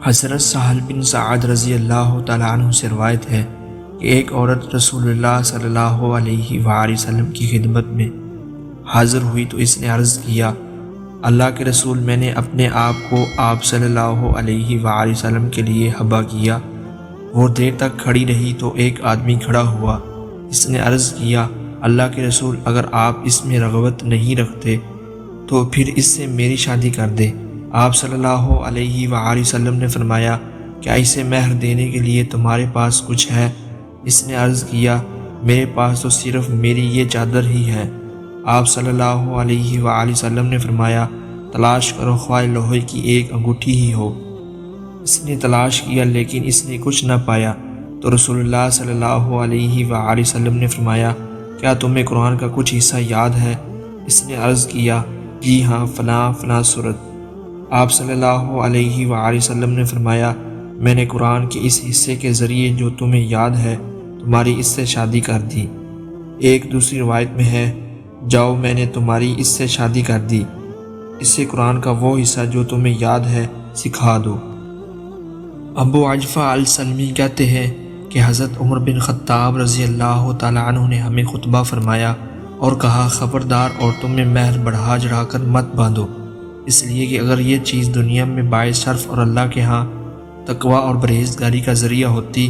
حضرت سہل بن سعد رضی اللہ تعالیٰ عنہ سے روایت ہے کہ ایک عورت رسول اللہ صلی اللہ علیہ وآلہ وسلم کی خدمت میں حاضر ہوئی تو اس نے عرض کیا، اللہ کے رسول، میں نے اپنے آپ کو آپ صلی اللہ علیہ وآلہ وسلم کے لیے حبا کیا۔ وہ دیر تک کھڑی رہی تو ایک آدمی کھڑا ہوا۔ اس نے عرض کیا، اللہ کے رسول، اگر آپ اس میں رغبت نہیں رکھتے تو پھر اس سے میری شادی کر دیں۔ آپ صلی اللہ علیہ وآلہ وسلم نے فرمایا، کیا اسے مہر دینے کے لیے تمہارے پاس کچھ ہے؟ اس نے عرض کیا، میرے پاس تو صرف میری یہ چادر ہی ہے۔ آپ صلی اللہ علیہ وآلہ وسلم نے فرمایا، تلاش کرو، خواہ لوہے کی ایک انگوٹھی ہی ہو۔ اس نے تلاش کیا لیکن اس نے کچھ نہ پایا تو رسول اللہ صلی اللہ علیہ وآلہ وسلم نے فرمایا، کیا تمہیں قرآن کا کچھ حصہ یاد ہے؟ اس نے عرض کیا، جی ہاں، فلاں فلاں سورت۔ آپ صلی اللہ علیہ وآلہ وسلم نے فرمایا، میں نے قرآن کے اس حصے کے ذریعے جو تمہیں یاد ہے تمہاری اس سے شادی کر دی۔ ایک دوسری روایت میں ہے، جاؤ، میں نے تمہاری اس سے شادی کر دی، اس سے قرآن کا وہ حصہ جو تمہیں یاد ہے سکھا دو۔ ابو عجفہ السلمی کہتے ہیں کہ حضرت عمر بن خطاب رضی اللہ تعالیٰ عنہ نے ہمیں خطبہ فرمایا اور کہا، خبردار عورتوں میں مہر بڑھا چڑھا کر مت باندھو، اس لیے کہ اگر یہ چیز دنیا میں باعث شرف اور اللہ کے ہاں تقوی اور پرہیزگاری کا ذریعہ ہوتی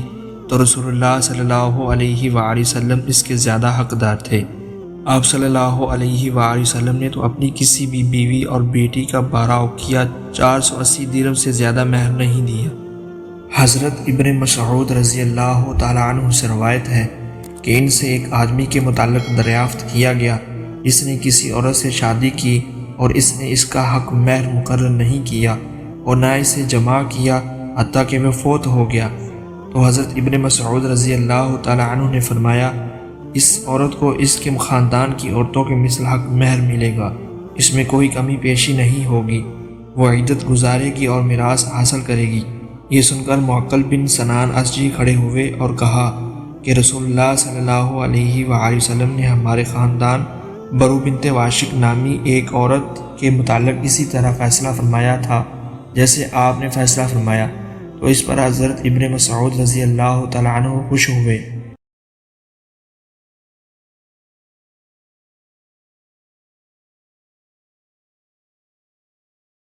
تو رسول اللہ صلی اللہ علیہ وآلہ وسلم اس کے زیادہ حقدار تھے۔ آپ صلی اللہ علیہ وآلہ وسلم نے تو اپنی کسی بھی بیوی اور بیٹی کا 12 اوقیہ 480 درہم سے زیادہ مہر نہیں دیا۔ حضرت ابن مسعود رضی اللہ تعالیٰ عنہ سے روایت ہے کہ ان سے ایک آدمی کے متعلق دریافت کیا گیا، اس نے کسی عورت سے شادی کی اور اس نے اس کا حق مہر مقرر نہیں کیا اور نہ اسے جمع کیا حتیٰ کہ وہ فوت ہو گیا۔ تو حضرت ابن مسعود رضی اللہ تعالیٰ عنہ نے فرمایا، اس عورت کو اس کے خاندان کی عورتوں کے مثل حق مہر ملے گا، اس میں کوئی کمی پیشی نہیں ہوگی، وہ عدت گزارے گی اور میراث حاصل کرے گی۔ یہ سن کر معقل بن سنان اشجعی کھڑے ہوئے اور کہا کہ رسول اللہ صلی اللہ علیہ وآلہ وسلم نے ہمارے خاندان برو بنت واشق نامی ایک عورت کے متعلق اسی طرح فیصلہ فرمایا تھا جیسے آپ نے فیصلہ فرمایا۔ تو اس پر حضرت ابن مسعود رضی اللہ تعالیٰ عنہ خوش ہوئے۔